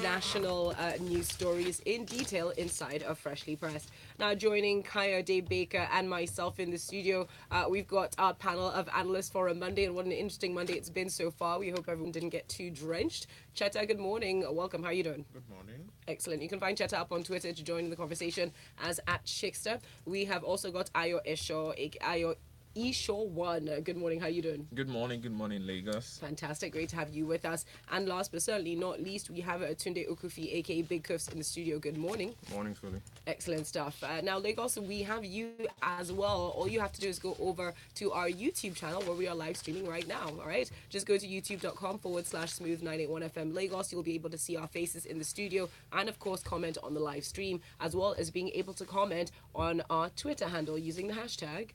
national news stories in detail inside of Freshly Pressed. Now, joining Kayode, Baker, and myself in the studio, we've got our panel of analysts for a Monday, and what an interesting Monday it's been so far. We hope everyone didn't get too drenched. Cheta, good morning. Welcome. How are you doing? Good morning. Excellent. You can find Cheta up on Twitter to join in the conversation as @Chickster. We have also got Ayo Esho, Ayo Esho One. Good morning. How are you doing? Good morning, Lagos. Fantastic. Great to have you with us. And last but certainly not least, we have Tunde Okufi, aka Big Cuffs, in the studio. Good morning. Morning, Folu. Excellent stuff. Now, Lagos, we have you as well. All you have to do is go over to our YouTube channel where we are live streaming right now. All right. Just go to youtube.com/smooth981FM Lagos. You'll be able to see our faces in the studio and, of course, comment on the live stream, as well as being able to comment on our Twitter handle using the hashtag.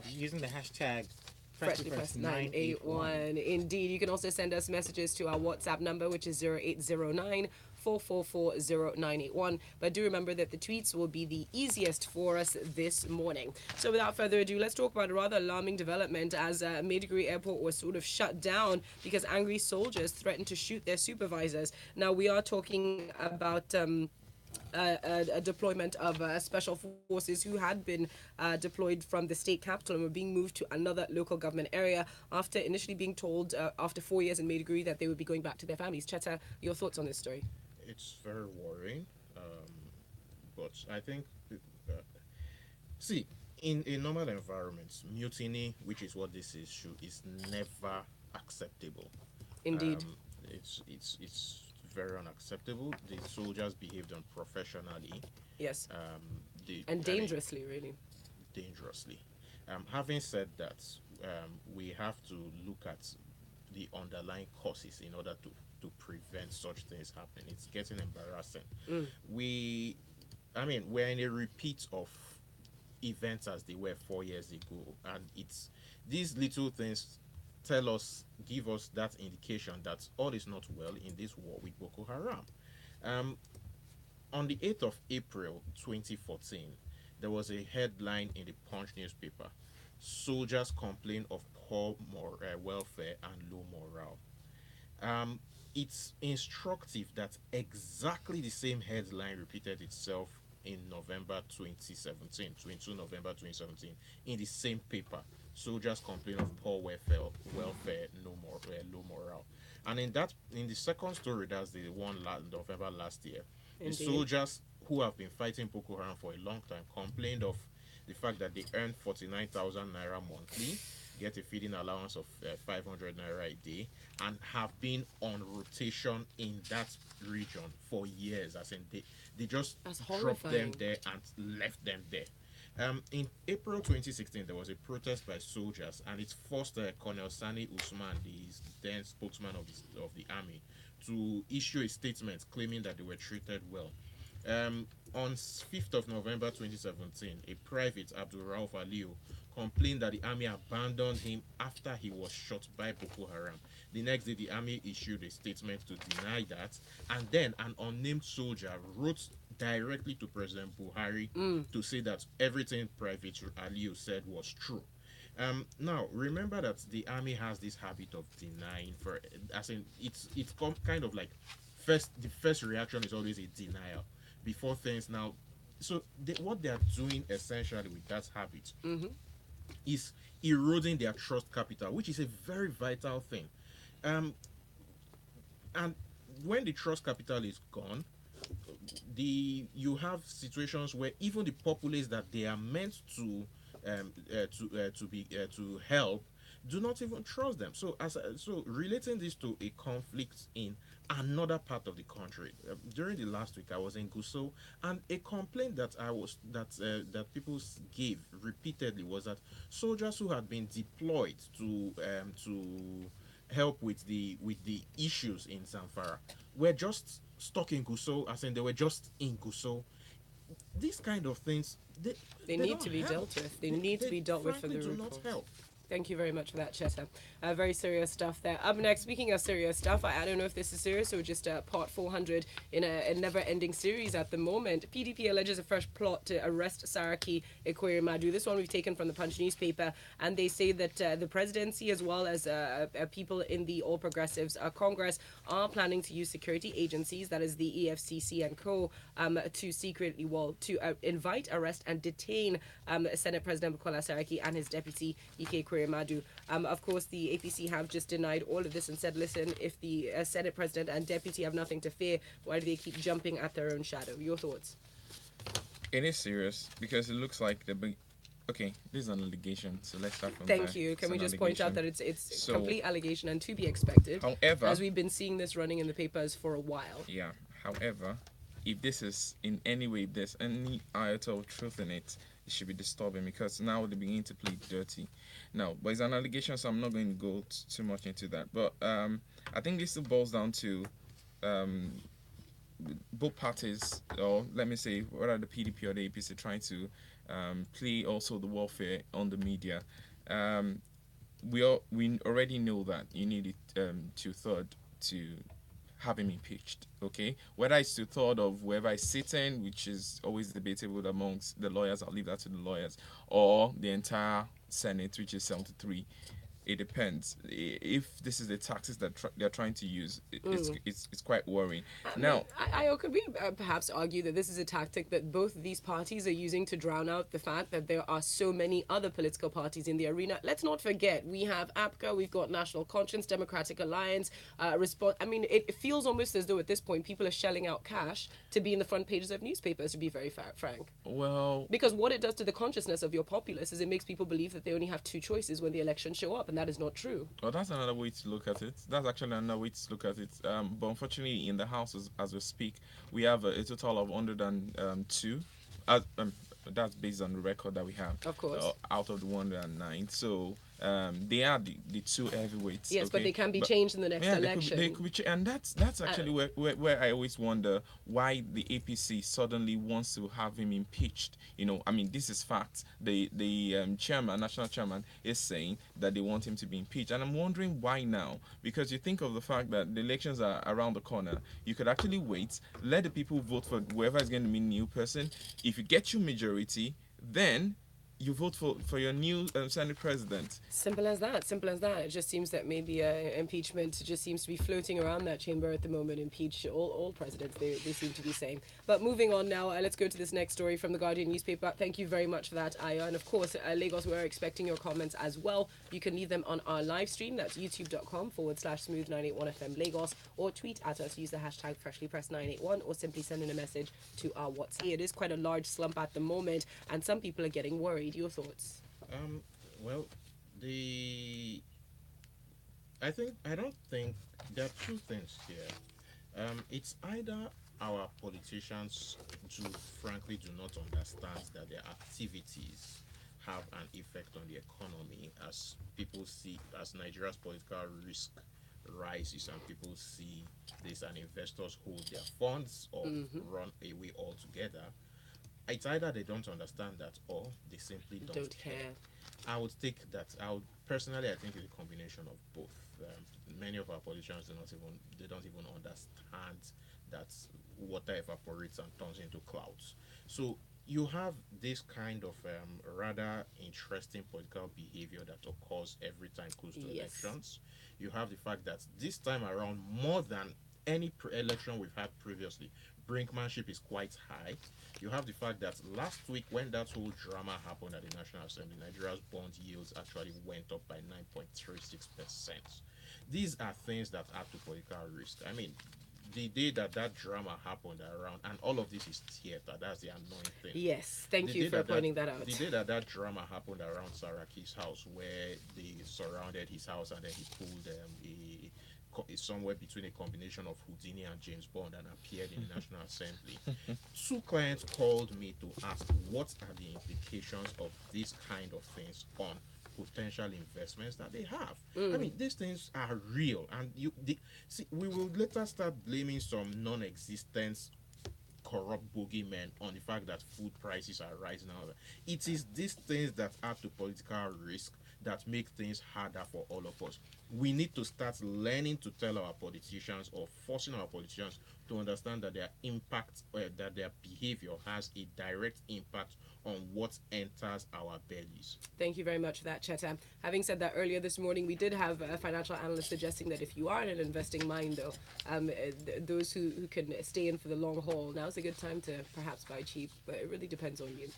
Using the hashtag FreshlyPress981. Indeed. You can also send us messages to our WhatsApp number, which is 0809 4440981. But do remember that the tweets will be the easiest for us this morning. So without further ado, let's talk about a rather alarming development as Maiduguri Airport was sort of shut down because angry soldiers threatened to shoot their supervisors. Now, we are talking about a deployment of special forces who had been deployed from the state capital and were being moved to another local government area after initially being told after 4 years in Maiduguri that they would be going back to their families. Cheta, your thoughts on this story? It's very worrying, but I think, see, in normal environments, mutiny, which is what this is never acceptable. Indeed. It's very unacceptable. The soldiers behaved unprofessionally. Yes. Dangerously, really. Dangerously. Having said that, we have to look at the underlying causes in order to prevent such things happening. It's getting embarrassing. We're in a repeat of events as they were 4 years ago, and it's these little things give us that indication that all is not well in this war with Boko Haram. On the 8th of April 2014, there was a headline in the Punch newspaper: soldiers complain of poor welfare and low morale. It's instructive that exactly the same headline repeated itself in November 2017, 22 November 2017, in the same paper. Soldiers complain of poor welfare, low morale. And in the second story, that's the one November last year, Indeed. the soldiers who have been fighting Boko Haram for a long time complained of the fact that they earn 49,000 naira monthly, get a feeding allowance of 500 naira a day, and have been on rotation in that region for years. As in, they just dropped them there and left them there. In April 2016, there was a protest by soldiers, and it forced Colonel Sani Usman, the then spokesman of the army, to issue a statement claiming that they were treated well. On 5th of November 2017, a private, Abdul Rauf Aliyu, complained that the army abandoned him after he was shot by Boko Haram. The next day, the army issued a statement to deny that, and then an unnamed soldier wrote directly to President Buhari to say that everything Private Aliyu said was true. Now, remember that the army has this habit of denying, it's kind of like the first reaction is always a denial before things. Now, so what they are doing essentially with that habit is eroding their trust capital, which is a very vital thing. And when the trust capital is gone, you have situations where even the populace that they are meant to help do not even trust them. So relating this to a conflict in another part of the country, during the last week I was in Gusau, and a complaint that people gave repeatedly was that soldiers who had been deployed to help with the issues in Zamfara were just stuck in Gusau, as in they were just in Gusau. These kind of things, they need to be help. dealt with. They need to be dealt with for the do root not cause. help. Thank you very much for that, Cheta. Very serious stuff there. Up next, speaking of serious stuff, I don't know if this is serious or just part 400 in a never-ending series at the moment. PDP alleges a fresh plot to arrest Saraki, Ekweremadu. This one we've taken from the Punch newspaper, and they say that the presidency as well as people in the All Progressives Congress are planning to use security agencies, that is the EFCC and co, to secretly, invite, arrest, and detain Senate President Bukola Saraki and his deputy, Ekweremadu. Of course, the APC have just denied all of this and said, listen, if the Senate President and deputy have nothing to fear, why do they keep jumping at their own shadow? Your thoughts? It is serious because it looks like okay, this is an allegation, so let's start from there. Thank you. Can we just point out that it's So, complete allegation and to be expected, however, as we've been seeing this running in the papers for a while. Yeah, however, if this is in any way, there's any iota of truth in it, it should be disturbing because now they begin to play dirty. Now, but it's an allegation, so I'm not going to go too much into that. But I think this boils down to both parties, or let me say, whether the PDP or the APC, trying to play also the warfare on the media. We already know that you need two-thirds to have him impeached, okay? Whether it's two-thirds of whoever is sitting, which is always debatable amongst the lawyers, I'll leave that to the lawyers, or the entire Senate, which is 73. It depends. If this is the tactics that they're trying to use, it's quite worrying. Now, could we perhaps argue that this is a tactic that both of these parties are using to drown out the fact that there are so many other political parties in the arena? Let's not forget, we have APCA, we've got National Conscience, Democratic Alliance, it feels almost as though at this point people are shelling out cash to be in the front pages of newspapers, to be very frank. Well, because what it does to the consciousness of your populace is it makes people believe that they only have two choices when the elections show up, and that is not true. Well, that's another way to look at it. That's actually another way to look at it. But unfortunately, in the House, as we speak, we have a total of 102. That's based on the record that we have. Of course. Out of the 109. So they are the two heavyweights. Yes, okay? But they can be changed in the next election. They could be and that's actually where I always wonder why the APC suddenly wants to have him impeached. You know, I mean, this is facts. The national chairman, is saying that they want him to be impeached, and I'm wondering why now. Because you think of the fact that the elections are around the corner. You could actually wait, let the people vote for whoever is going to be a new person. If you get your majority, then you vote for your new Senate president. Simple as that. It just seems that maybe impeachment just seems to be floating around that chamber at the moment. Impeach all presidents, they seem to be saying. But moving on now, let's go to this next story from the Guardian newspaper. Thank you very much for that, Ayo. And of course, Lagos, we're expecting your comments as well. You can leave them on our live stream. That's youtube.com/smooth981FM Lagos, or tweet at us. Use the hashtag freshlypressed981, or simply send in a message to our WhatsApp. It is quite a large slump at the moment, and some people are getting worried. Your thoughts? Well, I don't think there are two things here. It's either our politicians frankly do not understand that their activities have an effect on the economy, as people see, as Nigeria's political risk rises and people see this and investors hold their funds or run away altogether. It's either they don't understand that or they simply don't care. I would take that. I think it's a combination of both. Many of our politicians don't even understand that water evaporates and turns into clouds. So you have this kind of rather interesting political behavior that occurs every time close to elections. You have the fact that this time around, more than any election we've had previously, brinkmanship is quite high. You have the fact that last week, when that whole drama happened at the National Assembly, Nigeria's bond yields actually went up by 9.36%. These are things that add to political risk. I mean, the day that drama happened around, and all of this is theater, that's the annoying thing. Yes, thank you for pointing that out. The day that drama happened around Saraki's house, where they surrounded his house and then he pulled somewhere between a combination of Houdini and James Bond and appeared in the National Assembly. Two clients called me to ask what are the implications of these kind of things on potential investments that they have. I mean, these things are real, and we will later start blaming some non-existent corrupt bogeymen on the fact that food prices are rising. It is these things that add to political risk that make things harder for all of us. We need to start learning to tell our politicians, or forcing our politicians to understand that their impact, that their behavior has a direct impact on what enters our bellies. Thank you very much for that, Cheta. Having said that, earlier this morning we did have a financial analyst suggesting that if you are in an investing mind, though, those who can stay in for the long haul, now's a good time to perhaps buy cheap, but it really depends on you.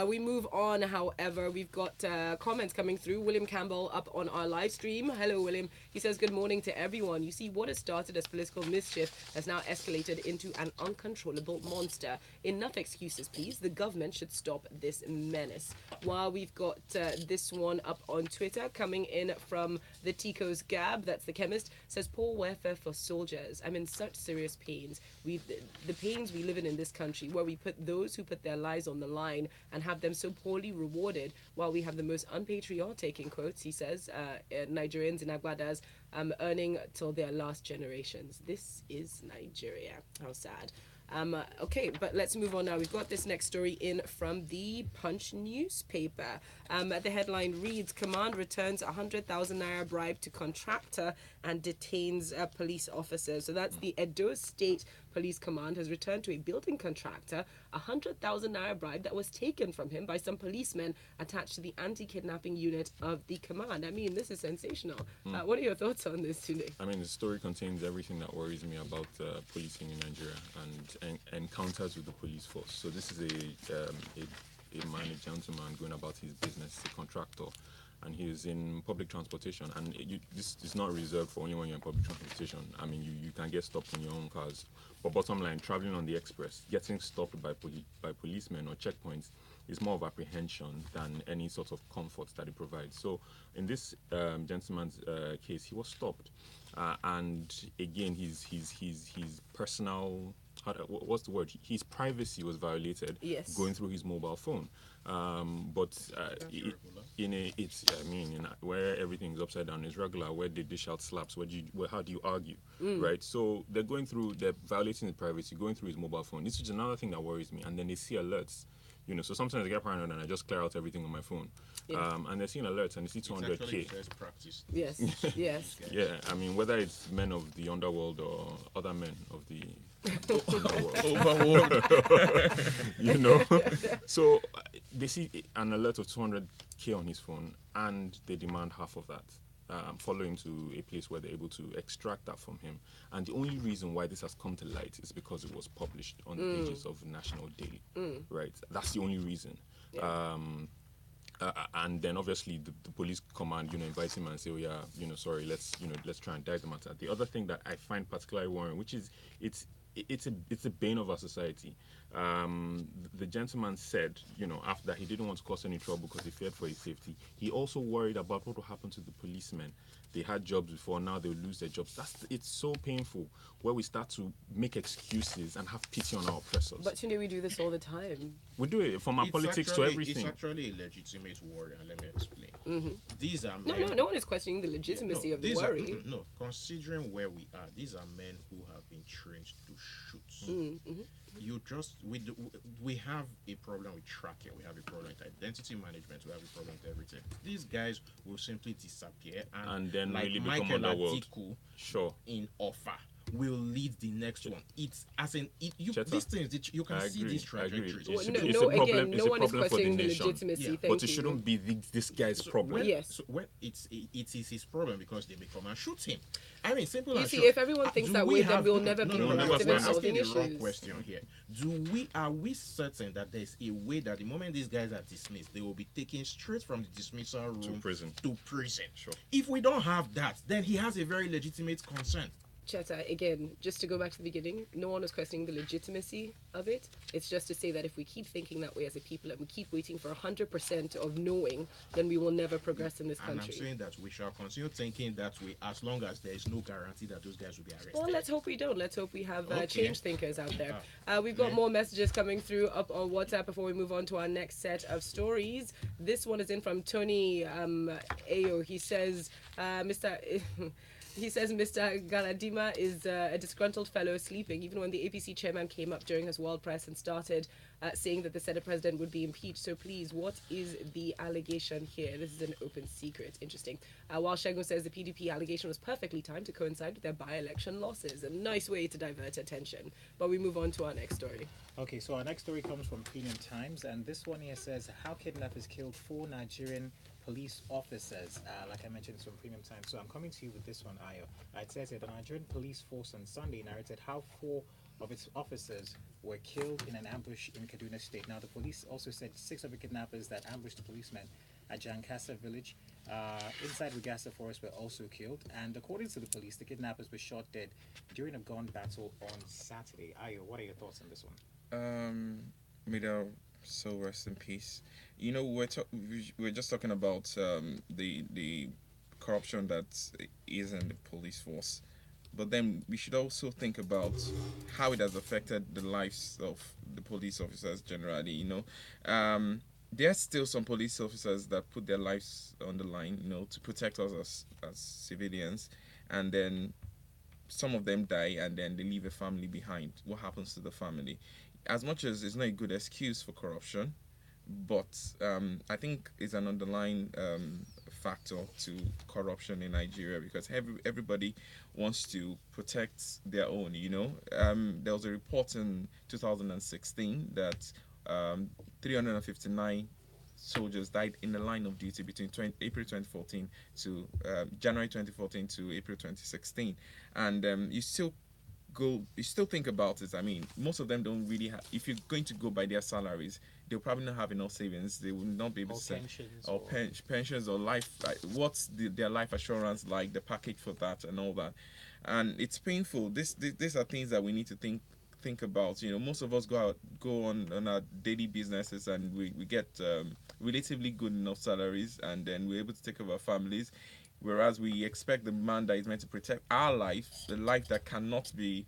We move on, however. We've got comments coming through. William Campbell up on our live stream. Hello, William. He says, good morning to everyone. You see, what has started as political mischief has now escalated into an uncontrollable monster. Enough excuses, please. The government should stop this menace. While we've got this one up on Twitter coming in from the Tico's Gab, that's the chemist, says, poor welfare for soldiers. I'm in such serious pains. The pains we live in this country, where we put those who put their lives on the line and have them so poorly rewarded, while we have the most unpatriotic, in quotes, he says, Nigerians in Agbadas earning till their last generations. This is Nigeria. How sad. Okay, but let's move on now. We've got this next story in from the Punch newspaper. The headline reads, Command returns 100,000 naira bribe to contractor and detains police officers. So that's the Edo State Police Command has returned to a building contractor 100,000 naira bribe that was taken from him by some policemen attached to the anti-kidnapping unit of the command. I mean, this is sensational. What are your thoughts on this, Tunde? I mean, the story contains everything that worries me about policing in Nigeria and encounters with the police force. So this is a man, a gentleman going about his business, a contractor, and he is in public transportation. And this is not reserved for only when you're in public transportation. I mean, you can get stopped in your own cars. But bottom line, traveling on the express, getting stopped by policemen or checkpoints is more of apprehension than any sort of comfort that it provides. So in this gentleman's case, he was stopped. And again, his personal, what's the word? His privacy was violated. Yes. Going through his mobile phone. Where everything's upside down is regular. Where they dish out slaps? How do you argue, right? So they're violating his privacy, going through his mobile phone. This is another thing that worries me. And then they see alerts. So sometimes I get paranoid and I just clear out everything on my phone. Yeah. And they're seeing alerts and they see 200K. It's practice. Yes, yes. Yeah, I mean, whether it's men of the underworld or other men of the overworld. So they see an alert of 200K on his phone and they demand half of that. Follow him to a place where they're able to extract that from him. And the only reason why this has come to light is because it was published on the pages of National Daily, right? That's the only reason. Yeah. And then obviously the police command, invites him and say, oh yeah, sorry, let's try and dive the matter. The other thing that I find particularly worrying, which is it's a bane of our society. The gentleman said, after that he didn't want to cause any trouble because he feared for his safety. He also worried about what will happen to the policemen. They had jobs before, now they'll lose their jobs. It's so painful where we start to make excuses and have pity on our oppressors. But Tunde, we do this all the time. We do it from our politics to everything. It's actually a legitimate worry, and let me explain. Mm-hmm. These are men. No one is questioning the legitimacy of the worry. Considering where we are, these are men who have been trained to shoot. Mm-hmm. We have a problem with tracking, we have a problem with identity management, we have a problem with everything. These guys will simply disappear and then like really Michael become underworld. Atiku Sure. in offer will lead the next one. It's as in Cheta, these things you can see these trajectories. It's no one is for the questioning the nation. legitimacy. Yeah. Thank But you. it shouldn't be this guy's problem. Yes. It is his problem because they may come and shoot him. I mean, simple You and see, short. if everyone thinks that way, then we'll never be productive in I'm asking solving the wrong issues. question here. Are we certain that there's a way that the moment these guys are dismissed, they will be taken straight from the dismissal room To prison? Sure. If we don't have that, then he has a very legitimate concern. Cheta, again, just to go back to the beginning, no one is questioning the legitimacy of it. It's just to say that if we keep thinking that way as a people and we keep waiting for 100% of knowing, then we will never progress in this country. And I'm saying that we shall continue thinking that way as long as there is no guarantee that those guys will be arrested. Well, let's hope we don't. Let's hope we have Okay. change thinkers out there. We've got more messages coming through up on WhatsApp before we move on to our next set of stories. This one is in from Tony Ayo. He says, He says Mr. Galadima is a disgruntled fellow sleeping, even when the APC chairman came up during his world press and started saying that the Senate president would be impeached. So please, what is the allegation here? This is an open secret. Interesting. While Shengo says the PDP allegation was perfectly timed to coincide with their by-election losses. A nice way to divert attention. But we move on to our next story. Okay, so our next story comes from Premium Times, and this one here says how kidnappers killed 4 Nigerian police officers. Like I mentioned, it's from Premium Times. So I'm coming to you with this one, Ayo. It says here the Nigerian police force on Sunday narrated how 4 of its officers were killed in an ambush in Kaduna State. Now, the police also said 6 of the kidnappers that ambushed the policemen at Jankasa village inside Rugasa forest were also killed. And according to the police, the kidnappers were shot dead during a gun battle on Saturday. Ayo, what are your thoughts on this one? May their soul rest in peace. You know, we're just talking about the corruption that is in the police force, but then we should also think about how it has affected the lives of the police officers generally. You know, there's still some police officers that put their lives on the line, you know, to protect us as civilians, and then some of them die, and then they leave a family behind. What happens to the family? As much as it's not a good excuse for corruption, but I think it's an underlying factor to corruption in Nigeria, because everybody wants to protect their own. You know, there was a report in 2016 that 359 soldiers died in the line of duty between April 2014 to January 2014 to April 2016, and you still think about it. I mean, most of them don't really have. If you're going to go by their salaries, they'll probably not have enough savings. They will not be able to send pensions or life. What's their life assurance like? The package for that and all that, and it's painful. These are things that we need to think about. You know, most of us go on our daily businesses, and we get relatively good enough salaries, and then we're able to take care of our families. Whereas we expect the man that is meant to protect our life, the life that cannot be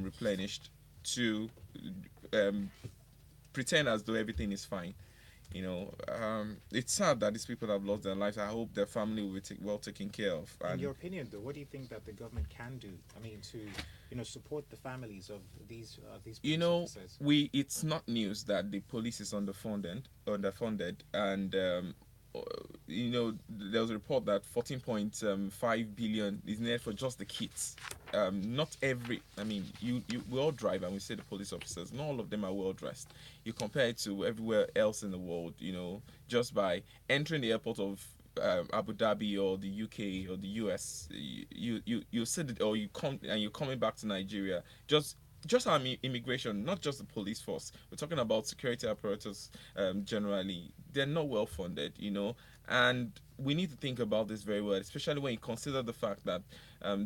replenished, to pretend as though everything is fine. You know, it's sad that these people have lost their lives. I hope their family will be well taken care of. In your opinion, though, what do you think that the government can do? I mean, to support the families of these police officers? It's not news that the police is underfunded, and there was a report that 14.5 billion is needed for just the kits. Not every, I mean, we all drive, and we say the police officers, not all of them are well dressed. You compare it to everywhere else in the world, you know, just by entering the airport of Abu Dhabi or the UK or the US, you sit it, or you come and you're coming back to Nigeria. Just our immigration, not just the police force. We're talking about security apparatus generally. They're not well funded, you know, and we need to think about this very well, especially when you consider the fact that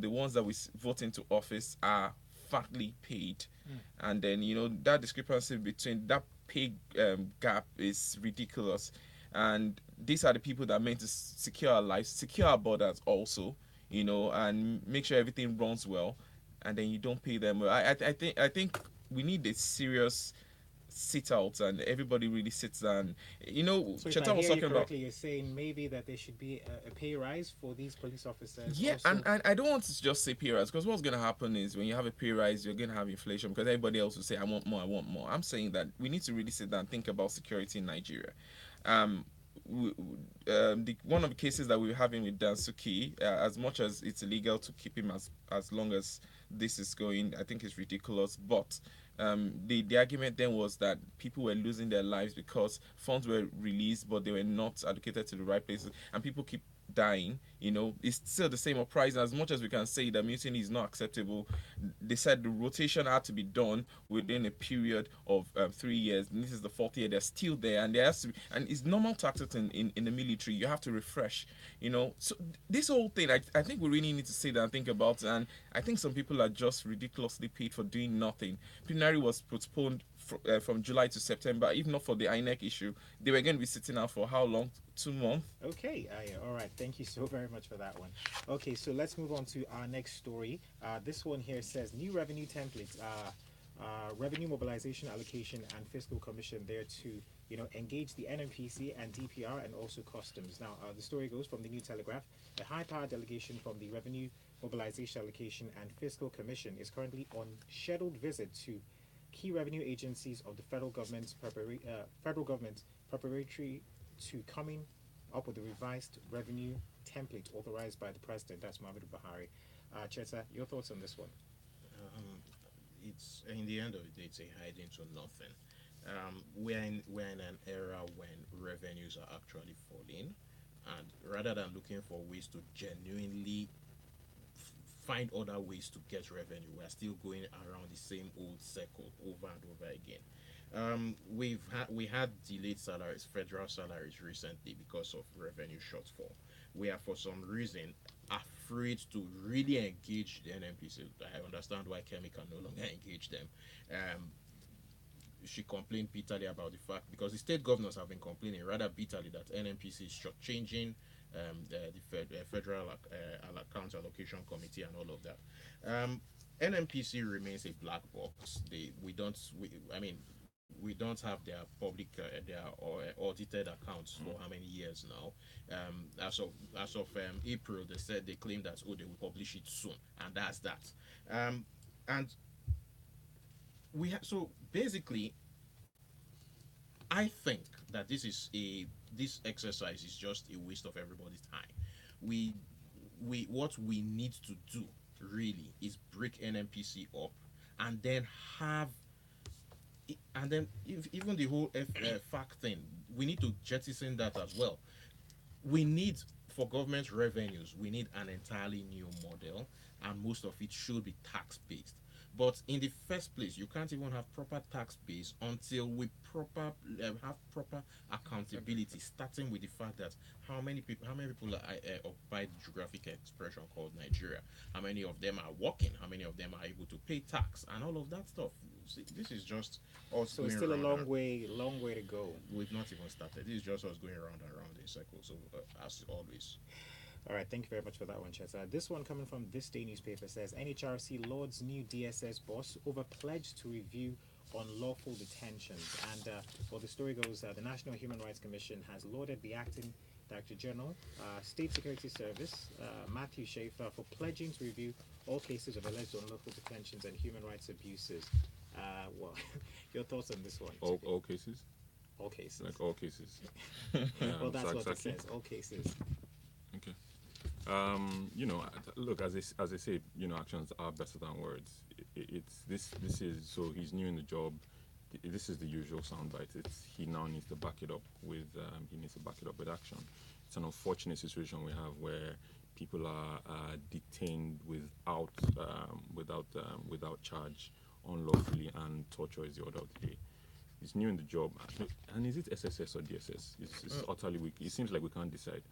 the ones that we vote into office are fatly paid, and then that discrepancy between that pay gap is ridiculous. And these are the people that are meant to secure our lives, secure our borders also, and make sure everything runs well, and then you don't pay them well. I think we need a serious sit out, and everybody really sits down. So Cheta was talking about. You're saying maybe that there should be a pay rise for these police officers. Yeah, also. and I don't want to just say pay rise, because what's going to happen is when you have a pay rise, you're going to have inflation, because everybody else will say, I want more, I want more. I'm saying that we need to really sit down and think about security in Nigeria. One of the cases that we were having with Dansuki, as much as it's illegal to keep him as long as this is going, I think it's ridiculous. But the argument then was that people were losing their lives because funds were released, but they were not allocated to the right places, and people keep dying. It's still the same uprising. As much as we can say that mutiny is not acceptable, they said the rotation had to be done within a period of 3 years, and this is the 4th year. They're still there, and there has to be, and it's normal tactics in the military. You have to refresh, so this whole thing, I think we really need to sit down and think about it. And I think some people are just ridiculously paid for doing nothing. Plenary was postponed from July to September. If not for the INEC issue, they were going to be sitting out for how long? 2 months. Okay, all right. Thank you so very much for that one. Okay, so let's move on to our next story. This one here says new revenue templates, revenue mobilization allocation and fiscal commission there to engage the NNPC and DPR and also customs. Now, the story goes from the New Telegraph. A high-powered delegation from the Revenue Mobilization Allocation and Fiscal Commission is currently on scheduled visit to key revenue agencies of the federal government preparatory to coming up with a revised revenue template authorized by the president. That's Muhammadu Buhari. Cheta, your thoughts on this one? It's in the end of the day, it's a hiding to nothing. We're in an era when revenues are actually falling, and rather than looking for ways to genuinely find other ways to get revenue, we're still going around the same old circle over and over again. We had delayed salaries, federal salaries recently because of revenue shortfall. We are for some reason afraid to really engage the NNPC. I understand why Kemi can no longer engage them. She complained bitterly about the fact, because the state governors have been complaining rather bitterly that NNPC is shortchanging the Federal Account Allocation Committee and all of that. NNPC remains a black box. We don't have their public audited accounts for how many years now. As of April, they claim that they will publish it soon, and that's that. And so basically, I think that this exercise is just a waste of everybody's time. What we need to do really is break NNPC up, and then even the whole FAC thing, we need to jettison that as well. We need, for government revenues, we need an entirely new model, and most of it should be tax-based. But in the first place, you can't even have proper tax base until we have proper accountability, starting with the fact that how many people occupy the geographic expression called Nigeria, how many of them are working, how many of them are able to pay tax, and all of that stuff. See, this is just us. So it's still a long way to go. We've not even started. This is just us going around and around in circles. So as always. All right, thank you very much for that one, Cheta. This one coming from ThisDay newspaper says NHRC Lauds new DSS boss over pledge to review unlawful detentions. And the story goes, the National Human Rights Commission has lauded the acting Director General, State Security Service, Matthew Schaefer, for pledging to review all cases of alleged unlawful detentions and human rights abuses. Your thoughts on this one? All cases? All cases. Like all cases. Well, that's what it Saraki? says. All cases. Okay. Look, as they say, actions are better than words. This is, so he's new in the job. This is the usual soundbite. He now needs to back it up with action. It's an unfortunate situation we have where people are detained without charge, unlawfully, and torture is the order of the day. He's new in the job, and is it SSS or DSS? It's utterly weak. It seems like we can't decide.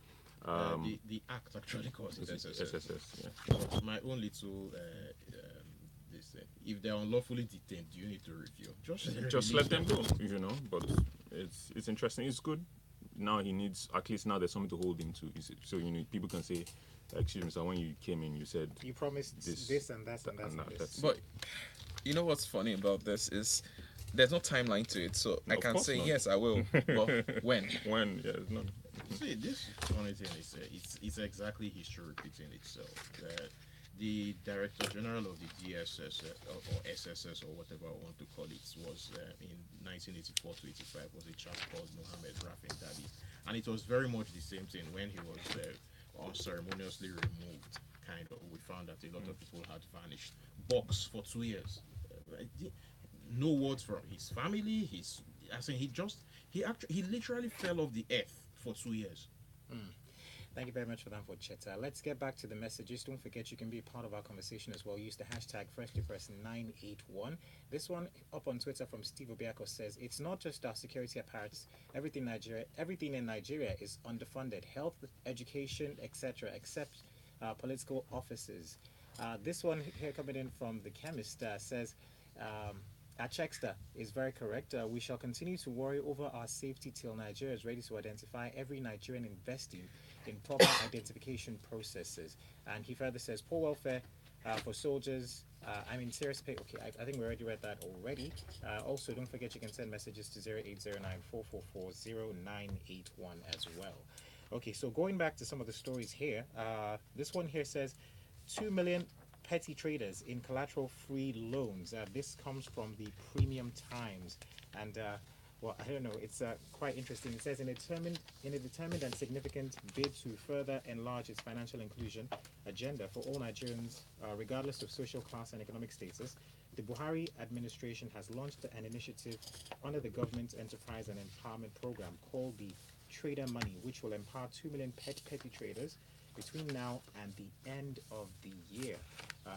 The act actually calls it SSS. Yeah. But my own little if they're unlawfully detained, you need to review. Just let them go, But it's interesting. It's good. Now he needs, at least now there's something to hold him to. So people can say, excuse me, sir, when you came in, you said you promised this and that and that. But you know what's funny about this is there's no timeline to it, so I can say not. yes, I will. But when? When? Yeah, it's not. See, this funny thing is it's exactly history repeating itself. The Director General of the DSS or SSS or whatever I want to call it was in 1984 to 85 was a chap called Mohammed Rafin Dadi, and it was very much the same thing when he was unceremoniously removed. Kind of, we found that a lot of people had vanished. Box for 2 years. No words from his family. He literally fell off the earth for 2 years. Thank you very much for that, for Cheta. Let's get back to the messages. Don't forget you can be part of our conversation as well. Use the hashtag FreshlyPress981. This one up on Twitter from Steve Obiako says, it's not just our security apparatus. Everything in Nigeria is underfunded. Health, education, etc., except political offices. This one here coming in from the chemist says, Achexter is very correct. We shall continue to worry over our safety till Nigeria is ready to identify every Nigerian investing in proper identification processes. And he further says, poor welfare for soldiers. I'm in serious pain. Okay, I think we already read that already. Also, don't forget you can send messages to 0809-444-0981 as well. Okay, so going back to some of the stories here, this one here says, 2 million petty traders in collateral-free loans. This comes from the Premium Times, and well, I don't know. It's quite interesting. It says in a determined and significant bid to further enlarge its financial inclusion agenda for all Nigerians, regardless of social class and economic status, the Buhari administration has launched an initiative under the government's enterprise and empowerment program called the Trader Money, which will empower 2 million petty traders between now and the end of the year.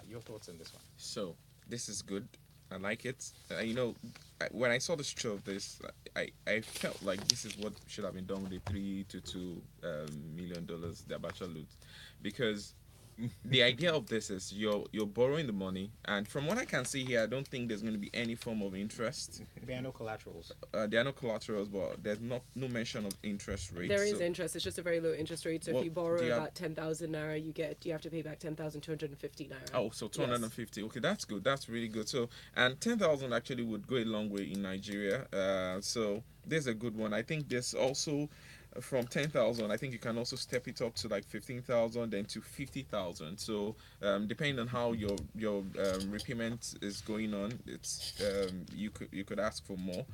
Your thoughts on this one? So this is good. I like it. When I saw the structure of this, I felt like this is what should have been done with the $3 to $2 million the Abacha loot, because the idea of this is you're borrowing the money, and from what I can see here, I don't think there's going to be any form of interest. There are no collaterals. There are no collaterals, but there's no mention of interest rates. There is interest. It's just a very low interest rate. So Well, if you borrow do you have- about 10,000 naira, you have to pay back 10,250 naira. Oh, so 250. Okay, that's good. That's really good. So, and 10,000 actually would go a long way in Nigeria. So there's a good one. I think there's also from 10,000. I think you can also step it up to like 15,000, then to 50,000. So depending on how your repayment is going on, it's you could ask for more.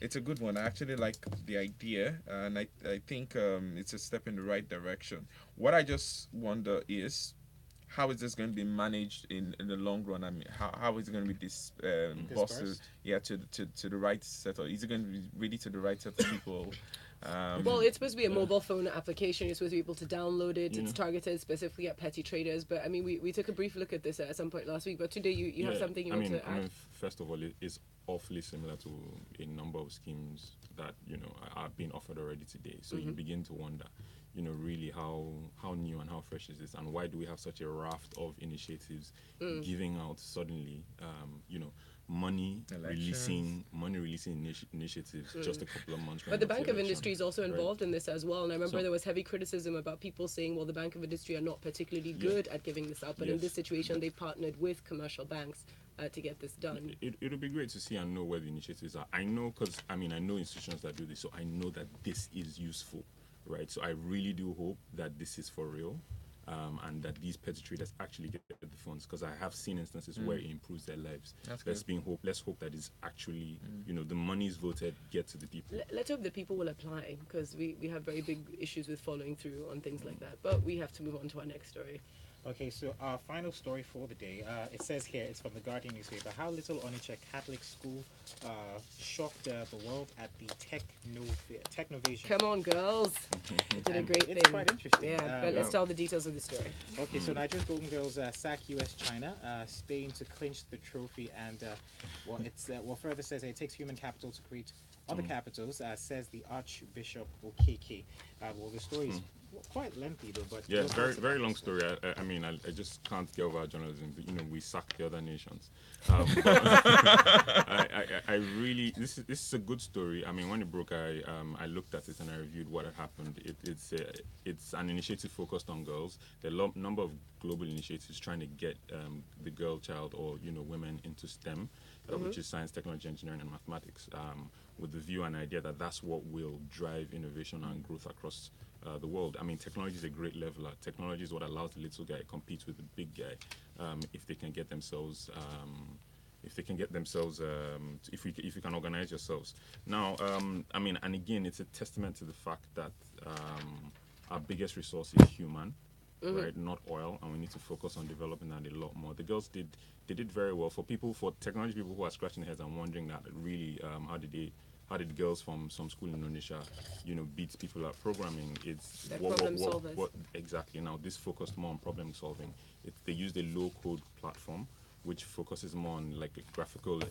It's a good one. I actually like the idea, and I think it's a step in the right direction. What I just wonder is, how is this going to be managed in the long run? I mean, how is it going to be Dispersed? to the right set, or is it going to be really to the right set of people? Well, it's supposed to be a mobile phone application. You're supposed to be able to download it. It's targeted specifically at petty traders. But I mean, we took a brief look at this at some point last week. But today you have something you want to add? First of all, it's awfully similar to a number of schemes that are being offered already today. So you begin to wonder, really how new and how fresh is this, and why do we have such a raft of initiatives giving out suddenly, money releasing initiatives just a couple of months. But the Bank of election, Industry is also involved in this as well. And I remember So- there was heavy criticism about people saying, well, the Bank of Industry are not particularly good at giving this out. But in Yes. this situation, they partnered with commercial banks to get this done. It'll be great to see and know where the initiatives are. I know, because I know institutions that do this, so I know that this is useful, right? So I really do hope that this is for real, and that these petty traders actually get the funds, because I have seen instances where it improves their lives. That's Let's hope that it's actually, the monies voted get to the people. Let's hope that people will apply, because we have very big issues with following through on things like that. But we have to move on to our next story. Okay, so our final story for the day, it says here, it's from the Guardian newspaper, how little Onitsha Catholic school shocked the world at the Technovation. Come on, girls. You did a And great it's thing. quite interesting. Yeah, but let's tell the details of the story. Okay, so Nigeria's Golden Girls sack US China, Spain to clinch the trophy, and what further says it takes human capital to create other capitals, says the Archbishop Okeke. Well, the story is quite lengthy though, but Yeah, your very thoughts very about long this story. I just can't get over our journalism. We sacked the other nations. But I really this is a good story. I mean, when it broke, I looked at it and I reviewed what had happened. It's an initiative focused on girls. There are a number of global initiatives trying to get the girl child or women into STEM, which is science, technology, engineering, and mathematics, with the view and idea that that's what will drive innovation and growth across the world. I mean, technology is a great leveler. Technology is what allows the little guy to compete with the big guy, if they can get themselves, if you can organize yourselves. Now, and again, it's a testament to the fact that our biggest resource is human, right? Not oil, and we need to focus on developing that a lot more. The girls did very well. For technology people who are scratching their heads and wondering that really, how did girls from some school in Onitsha, beat people at programming? It's They're problem solvers. Exactly. Now this focused more on problem solving. They used a low-code platform, which focuses more on like a graphical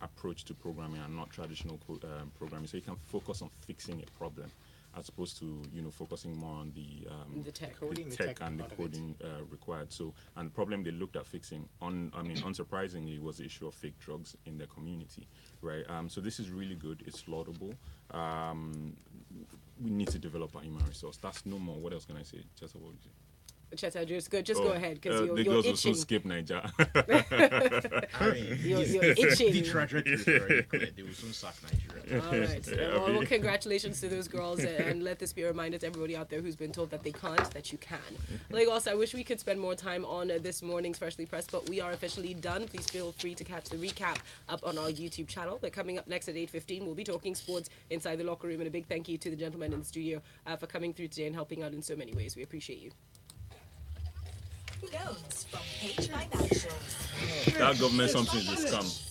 approach to programming and not traditional programming. So you can focus on fixing a problem, as opposed to focusing more on The tech. Coding, the tech tech and the part of it. coding required. So, and the problem they looked at fixing, unsurprisingly, was the issue of fake drugs in their community, right? So this is really good. It's laudable. We need to develop our human resource. That's no more. What else can I say? Just what would you say? Cheta, just go ahead because the you're girls will soon itching. skip Niger. I mean, You're itching. the trajectory is very clear. They will soon sack Nigeria. All right. Well, congratulations to those girls, and let this be a reminder to everybody out there who's been told that they can't, that you can. Lagos, I wish we could spend more time on this morning's Freshly Pressed, but we are officially done. Please feel free to catch the recap up on our YouTube channel. They're coming up next at 8:15. We'll be talking sports inside the locker room, and a big thank you to the gentlemen in the studio for coming through today and helping out in so many ways. We appreciate you. Loans from Page Financials. That government something is a scam.